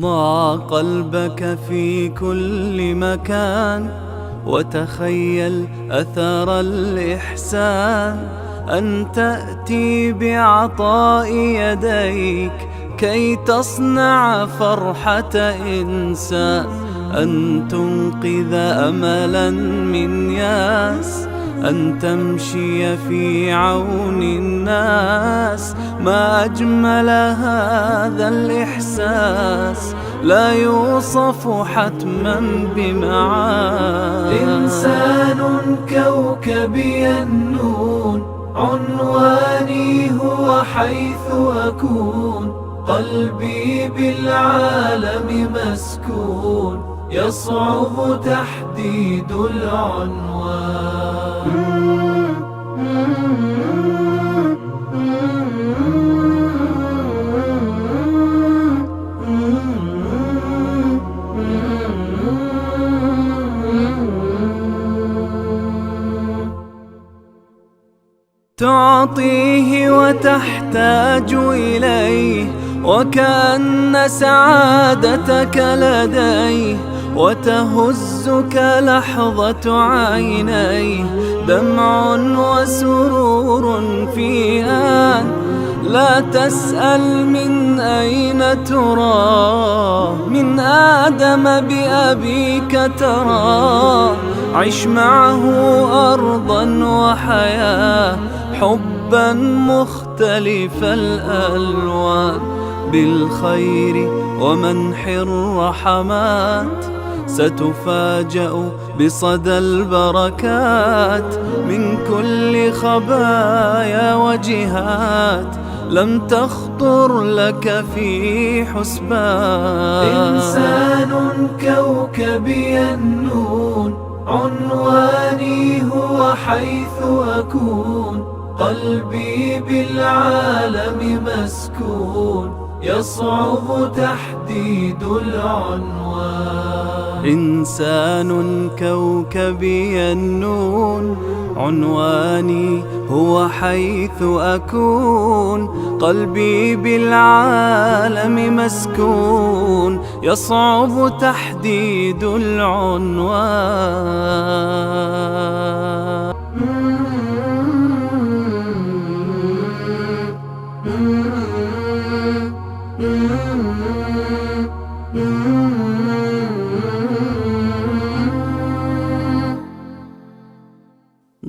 ضع قلبك في كل مكان وتخيل أثر الإحسان، أن تأتي بعطاء يديك كي تصنع فرحة إنسان، أن تنقذ أملا من ياس، أن تمشي في عون الناس. ما أجمل هذا الإحساس لا يوصف حتما بمعاني. إنسان كوكبي النون، عنواني هو حيث أكون، قلبي بالعالم مسكون، يصعب تحديد العنوان. تعطيه وتحتاج إليه، وكأن سعادتك لديه، وتهزك لحظة عينيه، دمع وسرور في آن. لا تسأل من أين تراه، من آدم بأبيك تراه. عش معه أرضا وحياة، حبا مختلف الألوان، بالخير ومنح الرحمات. ستفاجأ بصدى البركات من كل خبايا وجهات لم تخطر لك في حسبان. إنسان كوكبي النون، عنواني هو حيث أكون، قلبي بالعالم مسكون، يصعب تحديد العنوان. إنسان كوكبي النون، عنواني هو حيث أكون، قلبي بالعالم مسكون، يصعب تحديد العنوان.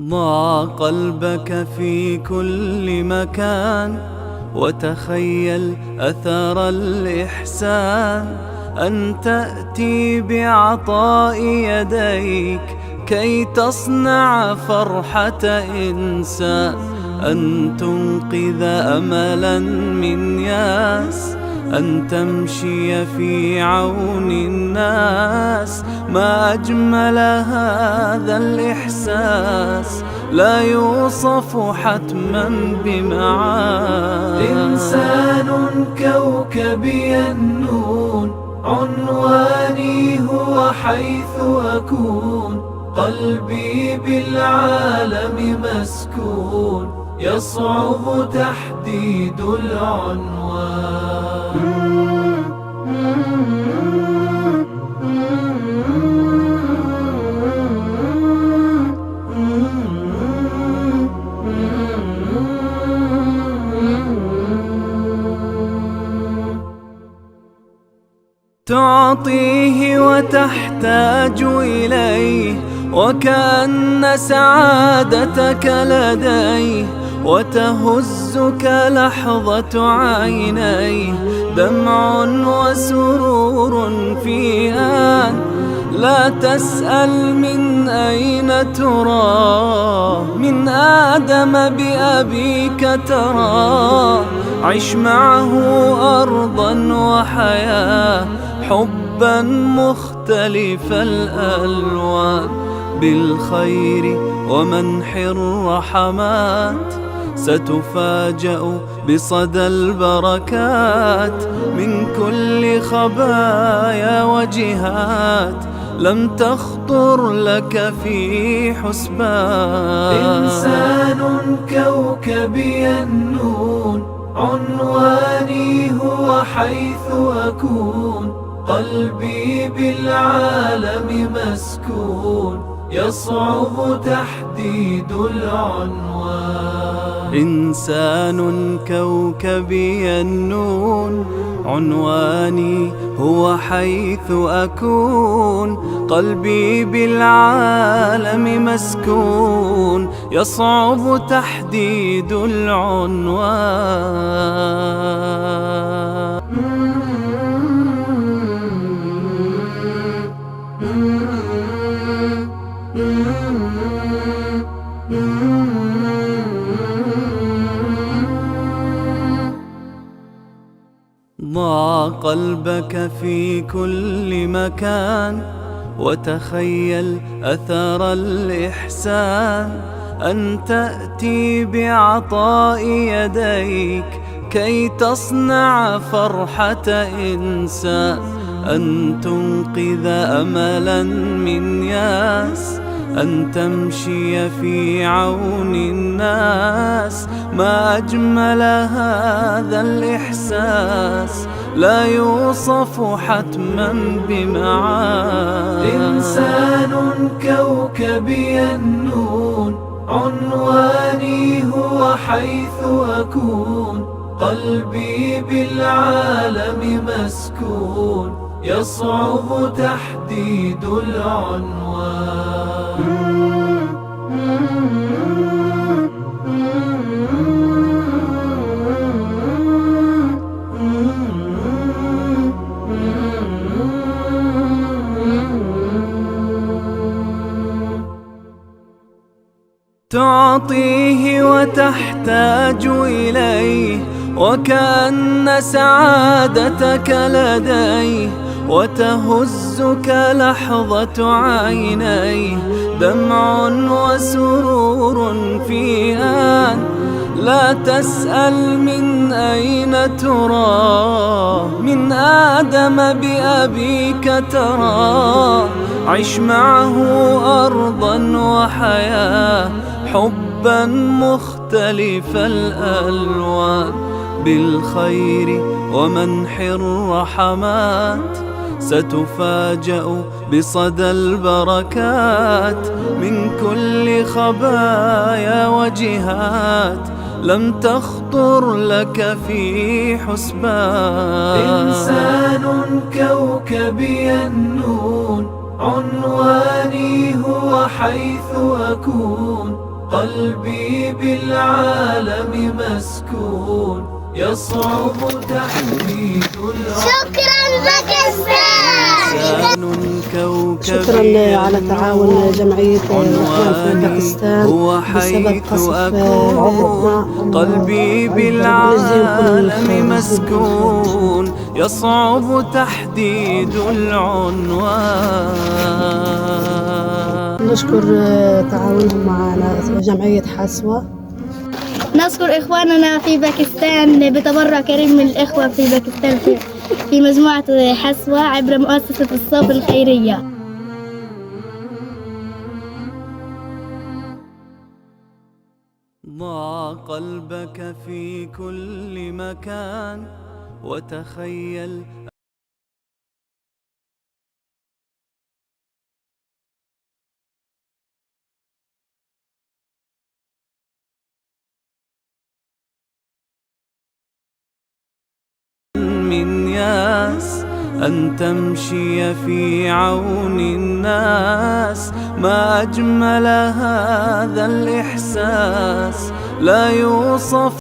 ضع قلبك في كل مكان وتخيل أثر الإحسان، أن تأتي بعطاء يديك كي تصنع فرحة إنسان، أن تنقذ أملا من ياس، أن تمشي في عون الناس. ما أجمل هذا الإحساس لا يوصف حتما بمعاني. إنسان كوكبي النون، عنواني هو حيث أكون، قلبي بالعالم مسكون، يصعب تحديد العنوان. تعطيه وتحتاج إليه، وكأن سعادتك لديه، وتهزك لحظة عينيه، دمع وسرور في آن. لا تسأل من أين تراه، من آدم بأبيك تراه. عش معه أرضا وحياة، حبا مختلف الألوان، بالخير ومنح الرحمات. ستفاجأ بصدى البركات من كل خبايا وجهات لم تخطر لك في حسبان. إنسان كوكبي النون، عنواني هو حيث أكون، قلبي بالعالم مسكون، يصعب تحديد العنوان. إنسان كوكبي النون، عنواني هو حيث أكون، قلبي بالعالم مسكون، يصعب تحديد العنوان. ضع قلبك في كل مكان وتخيل أثر الإحسان، أن تأتي بعطاء يديك كي تصنع فرحة إنسان، أن تنقذ أملا من ياس، أن تمشي في عون الناس. ما أجمل هذا الإحساس، لا يوصف حتما بمعاني. إنسان كوكبي النون، عنواني هو حيث أكون، قلبي بالعالم مسكون، يصعب تحديد العنوان. تعطيه وتحتاج إليه، وكأن سعادتك لديه، وتهزك لحظة عينيه، دمع وسرور في آن. لا تسأل من أين تراه، من آدم بأبيك تراه. عش معه أرضا وحياة، حبا مختلف الألوان، بالخير ومنح الرحمات. ستفاجأ بصدى البركات من كل خبايا وجهات لم تخطر لك في حسبان. إنسان كوكبي النون، عنواني هو حيث أكون، قلبي بالعالم مسكون، يصعب تحديد العنوان. شكرا باكستان. شكرا على تعاون جمعية الإخوان في باكستان بسبب قصف عقدنا. قلبي بالعالم مسكون، يصعب تحديد العنوان. نشكر تعاونهم معنا جمعية حسوة. نشكر إخواننا في باكستان بتبرع كريم من الإخوة في باكستان في مجموعة حسوة عبر مؤسسة الصف الخيرية. ضع قلبك في كل مكان وتخيل من ياس، أن تمشي في عون الناس. ما أجمل هذا الإحساس، لا يوصف